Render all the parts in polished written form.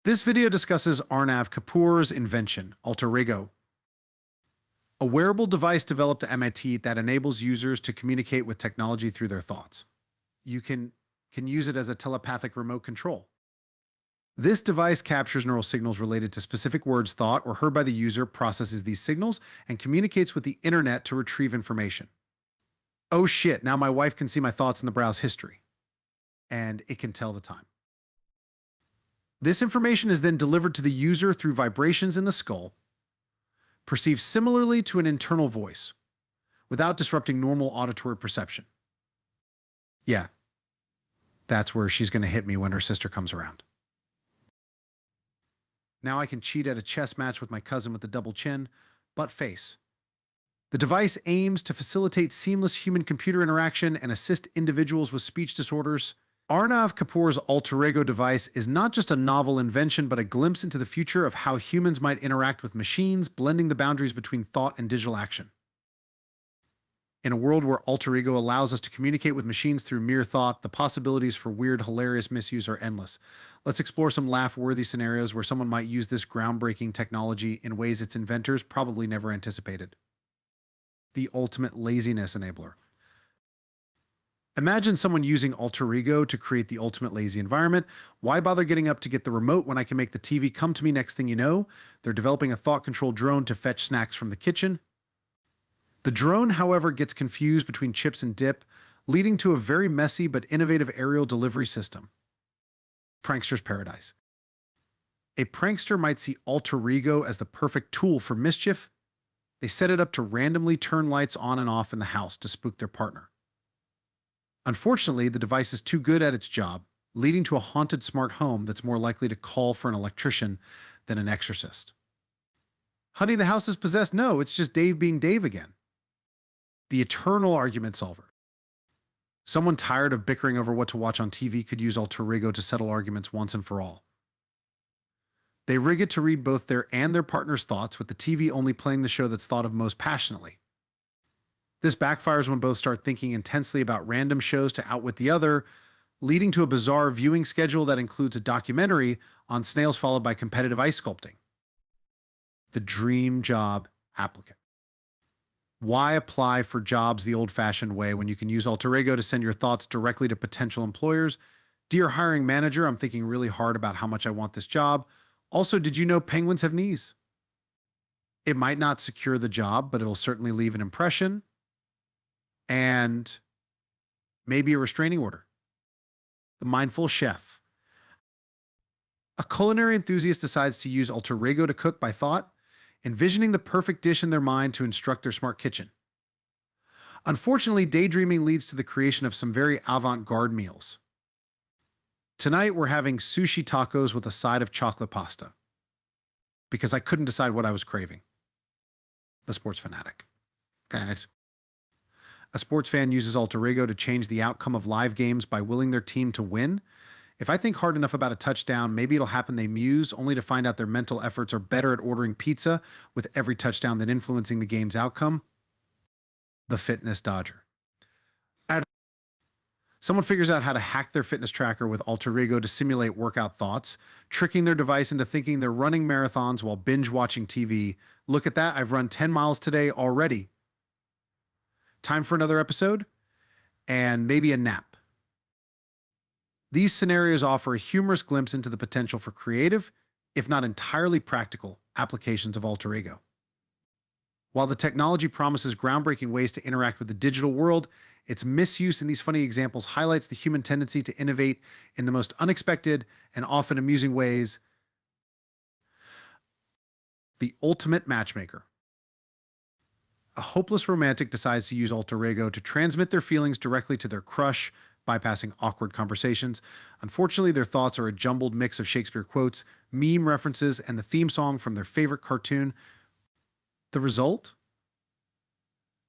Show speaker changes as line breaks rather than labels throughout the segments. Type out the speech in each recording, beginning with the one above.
This video discusses Arnav Kapoor's invention, AlterEgo, a wearable device developed at MIT that enables users to communicate with technology through their thoughts. You can use it as a telepathic remote control. This device captures neural signals related to specific words thought or heard by the user, processes these signals, and communicates with the internet to retrieve information. Oh shit, now my wife can see my thoughts in the browse history. And it can tell the time. This information is then delivered to the user through vibrations in the skull, perceived similarly to an internal voice, without disrupting normal auditory perception. Yeah, that's where she's going to hit me when her sister comes around. Now I can cheat at a chess match with my cousin with a double chin, but face. The device aims to facilitate seamless human-computer interaction and assist individuals with speech disorders. Arnav Kapoor's AlterEgo device is not just a novel invention, but a glimpse into the future of how humans might interact with machines, blending the boundaries between thought and digital action. In a world where AlterEgo allows us to communicate with machines through mere thought, the possibilities for weird, hilarious misuse are endless. Let's explore some laugh-worthy scenarios where someone might use this groundbreaking technology in ways its inventors probably never anticipated. The ultimate laziness enabler. Imagine someone using AlterEgo to create the ultimate lazy environment. Why bother getting up to get the remote when I can make the TV come to me next thing you know? They're developing a thought-controlled drone to fetch snacks from the kitchen. The drone, however, gets confused between chips and dip, leading to a very messy but innovative aerial delivery system. Prankster's paradise. A prankster might see AlterEgo as the perfect tool for mischief. They set it up to randomly turn lights on and off in the house to spook their partner. Unfortunately, the device is too good at its job, leading to a haunted smart home that's more likely to call for an electrician than an exorcist. Honey, the house is possessed. No, it's just Dave being Dave again. The eternal argument solver. Someone tired of bickering over what to watch on TV could use AlterEgo to settle arguments once and for all. They rig it to read both their and their partner's thoughts, with the TV only playing the show that's thought of most passionately. This backfires when both start thinking intensely about random shows to outwit the other, leading to a bizarre viewing schedule that includes a documentary on snails followed by competitive ice sculpting. The dream job applicant. Why apply for jobs the old-fashioned way when you can use AlterEgo to send your thoughts directly to potential employers? Dear hiring manager, I'm thinking really hard about how much I want this job. Also, did you know penguins have knees? It might not secure the job, but it'll certainly leave an impression. And maybe a restraining order. The mindful chef. A culinary enthusiast decides to use AlterEgo to cook by thought, envisioning the perfect dish in their mind to instruct their smart kitchen. Unfortunately, daydreaming leads to the creation of some very avant-garde meals. Tonight, we're having sushi tacos with a side of chocolate pasta, because I couldn't decide what I was craving. The sports fanatic. Guys. A sports fan uses AlterEgo to change the outcome of live games by willing their team to win. If I think hard enough about a touchdown, maybe it'll happen they muse, only to find out their mental efforts are better at ordering pizza with every touchdown than influencing the game's outcome. The fitness dodger. Someone figures out how to hack their fitness tracker with AlterEgo to simulate workout thoughts, tricking their device into thinking they're running marathons while binge-watching TV. Look at that, I've run 10 miles today already. Time for another episode, and maybe a nap. These scenarios offer a humorous glimpse into the potential for creative, if not entirely practical, applications of AlterEgo. While the technology promises groundbreaking ways to interact with the digital world, its misuse in these funny examples highlights the human tendency to innovate in the most unexpected and often amusing ways. The ultimate matchmaker. A hopeless romantic decides to use AlterEgo to transmit their feelings directly to their crush, bypassing awkward conversations. Unfortunately, their thoughts are a jumbled mix of Shakespeare quotes, meme references, and the theme song from their favorite cartoon. The result?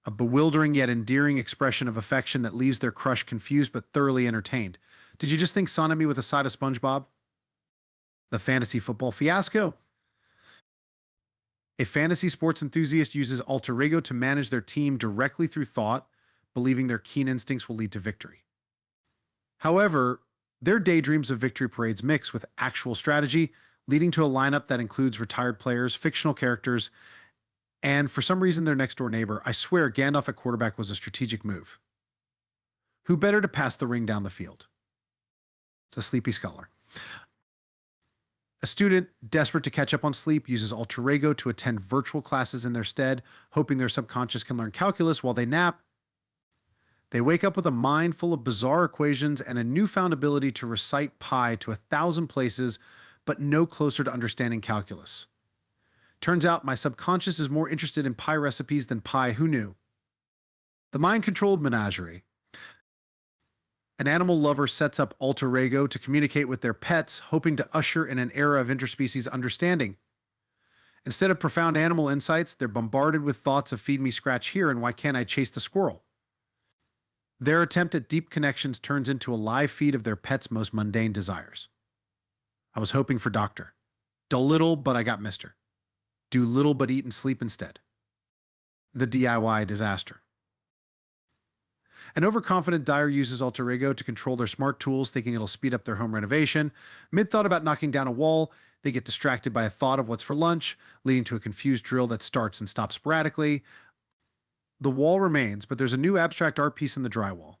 A bewildering yet endearing expression of affection that leaves their crush confused but thoroughly entertained. Did you just think son of me with a side of SpongeBob? The fantasy football fiasco. A fantasy sports enthusiast uses AlterEgo to manage their team directly through thought, believing their keen instincts will lead to victory. However, their daydreams of victory parades mix with actual strategy, leading to a lineup that includes retired players, fictional characters, and for some reason their next door neighbor. I swear Gandalf at quarterback was a strategic move. Who better to pass the ring down the field? It's a sleepy scholar. A student desperate to catch up on sleep uses AlterEgo to attend virtual classes in their stead, hoping their subconscious can learn calculus while they nap. They wake up with a mind full of bizarre equations and a newfound ability to recite pi to 1,000 places, but no closer to understanding calculus. Turns out my subconscious is more interested in pie recipes than pie. Who knew? The mind-controlled Menagerie. An animal lover sets up AlterEgo to communicate with their pets, hoping to usher in an era of interspecies understanding. Instead of profound animal insights, they're bombarded with thoughts of feed me scratch here and why can't I chase the squirrel? Their attempt at deep connections turns into a live feed of their pet's most mundane desires. I was hoping for Doctor. Do little, but I got Mister. Do little, but eat and sleep instead. The DIY disaster. An overconfident dyer uses AlterEgo to control their smart tools, thinking it'll speed up their home renovation. Mid-thought about knocking down a wall, they get distracted by a thought of what's for lunch, leading to a confused drill that starts and stops sporadically. The wall remains, but there's a new abstract art piece in the drywall.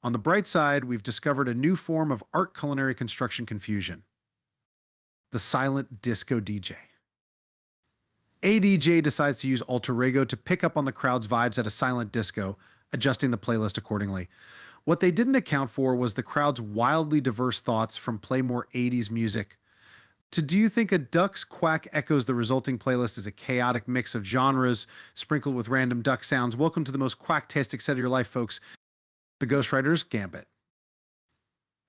On the bright side, we've discovered a new form of art culinary construction confusion. The silent disco DJ. A DJ decides to use AlterEgo to pick up on the crowd's vibes at a silent disco, adjusting the playlist accordingly. What they didn't account for was the crowd's wildly diverse thoughts from play more 80s music. To do you think a duck's quack echoes the resulting playlist is a chaotic mix of genres sprinkled with random duck sounds? Welcome to the most quacktastic set of your life, folks. The ghostwriter's Gambit.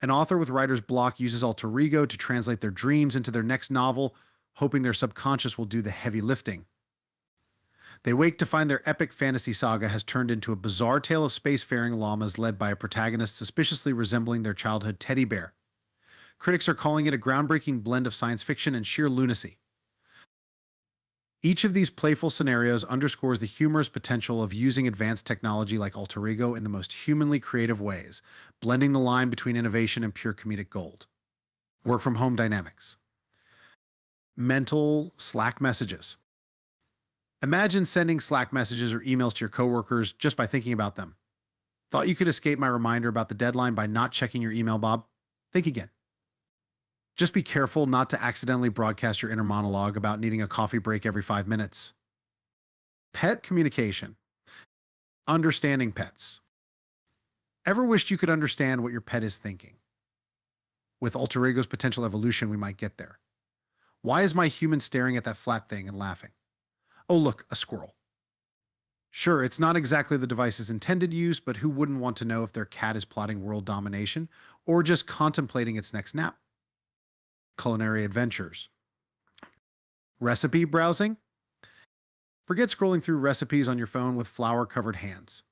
An author with writer's block uses AlterEgo to translate their dreams into their next novel, hoping their subconscious will do the heavy lifting. They wake to find their epic fantasy saga has turned into a bizarre tale of spacefaring llamas led by a protagonist suspiciously resembling their childhood teddy bear. Critics are calling it a groundbreaking blend of science fiction and sheer lunacy. Each of these playful scenarios underscores the humorous potential of using advanced technology like AlterEgo in the most humanly creative ways, blending the line between innovation and pure comedic gold. Work from home dynamics. Mental Slack messages. Imagine sending Slack messages or emails to your coworkers just by thinking about them. Thought you could escape my reminder about the deadline by not checking your email, Bob? Think again. Just be careful not to accidentally broadcast your inner monologue about needing a coffee break every 5 minutes. Pet communication. Understanding pets. Ever wished you could understand what your pet is thinking? With AlterEgo's potential evolution, we might get there. Why is my human staring at that flat thing and laughing? Oh, look, a squirrel. Sure, it's not exactly the device's intended use, but who wouldn't want to know if their cat is plotting world domination or just contemplating its next nap? Culinary adventures. Recipe browsing. Forget scrolling through recipes on your phone with flour-covered hands.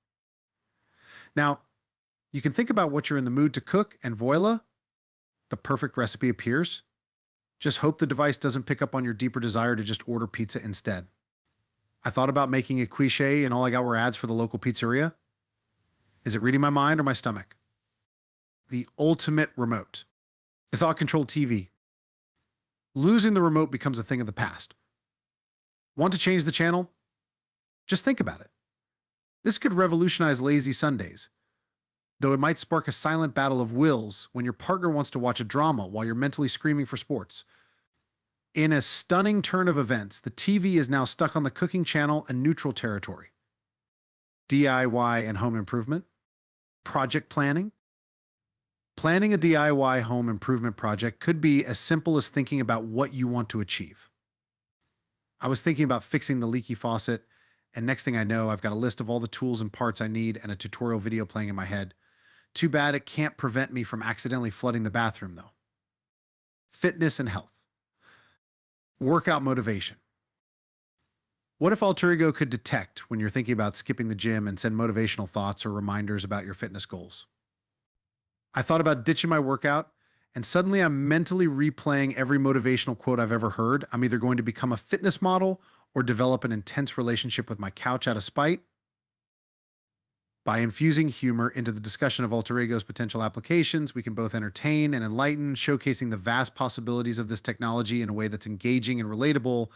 Now, you can think about what you're in the mood to cook, and voila, the perfect recipe appears. Just hope the device doesn't pick up on your deeper desire to just order pizza instead. I thought about making a quiche and all I got were ads for the local pizzeria. Is it reading my mind or my stomach? The ultimate remote. The thought-controlled TV. Losing the remote becomes a thing of the past. Want to change the channel? Just think about it. This could revolutionize lazy Sundays, though it might spark a silent battle of wills when your partner wants to watch a drama while you're mentally screaming for sports. In a stunning turn of events, the TV is now stuck on the cooking channel and neutral territory. DIY and home improvement. Project planning. Planning a DIY home improvement project could be as simple as thinking about what you want to achieve. I was thinking about fixing the leaky faucet, and next thing I know, I've got a list of all the tools and parts I need and a tutorial video playing in my head. Too bad it can't prevent me from accidentally flooding the bathroom, though. Fitness and health. Workout motivation. What if AlterEgo could detect when you're thinking about skipping the gym and send motivational thoughts or reminders about your fitness goals? I thought about ditching my workout, and suddenly I'm mentally replaying every motivational quote I've ever heard. I'm either going to become a fitness model or develop an intense relationship with my couch out of spite. By infusing humor into the discussion of alter ego's potential applications, we can both entertain and enlighten, showcasing the vast possibilities of this technology in a way that's engaging and relatable,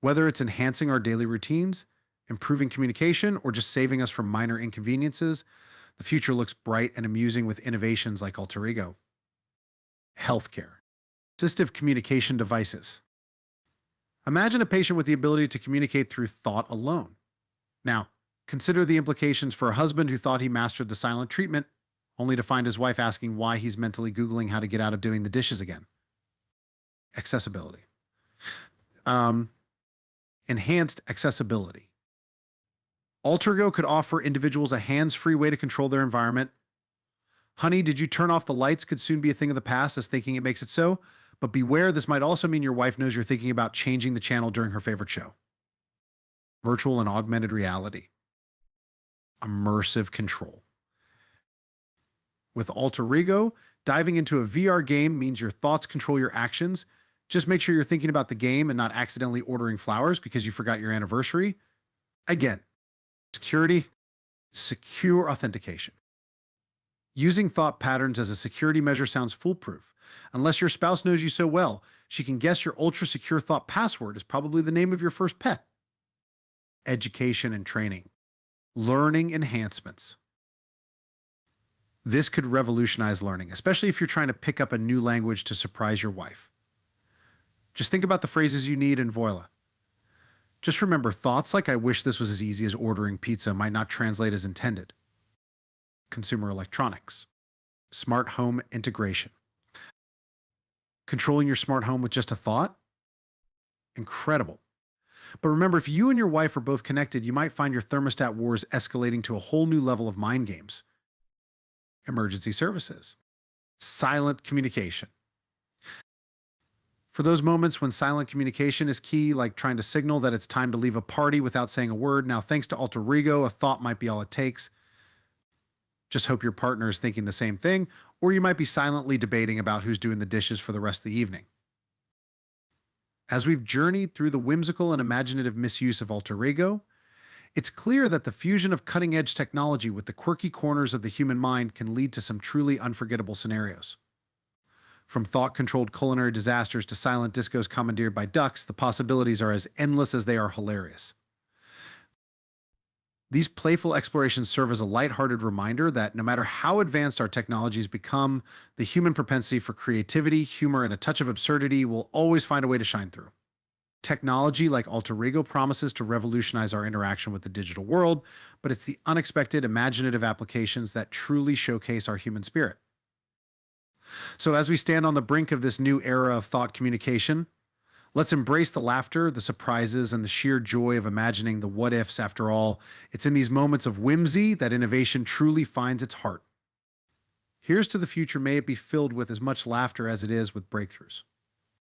whether it's enhancing our daily routines, improving communication, or just saving us from minor inconveniences. The future looks bright and amusing with innovations like alter ego. Healthcare. Assistive communication devices. Imagine a patient with the ability to communicate through thought alone. Now, consider the implications for a husband who thought he mastered the silent treatment, only to find his wife asking why he's mentally Googling how to get out of doing the dishes again. Accessibility. Enhanced accessibility. AlterEgo could offer individuals a hands-free way to control their environment. Honey, did you turn off the lights could soon be a thing of the past, as thinking it makes it so. But beware, this might also mean your wife knows you're thinking about changing the channel during her favorite show. Virtual and augmented reality. Immersive control. With AlterEgo, diving into a VR game means your thoughts control your actions. Just make sure you're thinking about the game and not accidentally ordering flowers because you forgot your anniversary. Again, security, secure authentication. Using thought patterns as a security measure sounds foolproof. Unless your spouse knows you so well, she can guess your ultra-secure thought password is probably the name of your first pet. Education and training. Learning enhancements. This could revolutionize learning, especially if you're trying to pick up a new language to surprise your wife. Just think about the phrases you need in Voila. Just remember, thoughts like "I wish this was as easy as ordering pizza" might not translate as intended. Consumer electronics. Smart home integration. Controlling your smart home with just a thought? Incredible. But remember, if you and your wife are both connected, you might find your thermostat wars escalating to a whole new level of mind games. Emergency services. Silent communication. For those moments when silent communication is key, like trying to signal that it's time to leave a party without saying a word, now thanks to AlterEgo, a thought might be all it takes. Just hope your partner is thinking the same thing, or you might be silently debating about who's doing the dishes for the rest of the evening. As we've journeyed through the whimsical and imaginative misuse of AlterEgo, it's clear that the fusion of cutting-edge technology with the quirky corners of the human mind can lead to some truly unforgettable scenarios. From thought-controlled culinary disasters to silent discos commandeered by ducks, the possibilities are as endless as they are hilarious. These playful explorations serve as a lighthearted reminder that no matter how advanced our technologies become, the human propensity for creativity, humor, and a touch of absurdity will always find a way to shine through. Technology like AlterEgo promises to revolutionize our interaction with the digital world, but it's the unexpected, imaginative applications that truly showcase our human spirit. So as we stand on the brink of this new era of thought communication, let's embrace the laughter, the surprises, and the sheer joy of imagining the what-ifs. After all, it's in these moments of whimsy that innovation truly finds its heart. Here's to the future. May it be filled with as much laughter as it is with breakthroughs.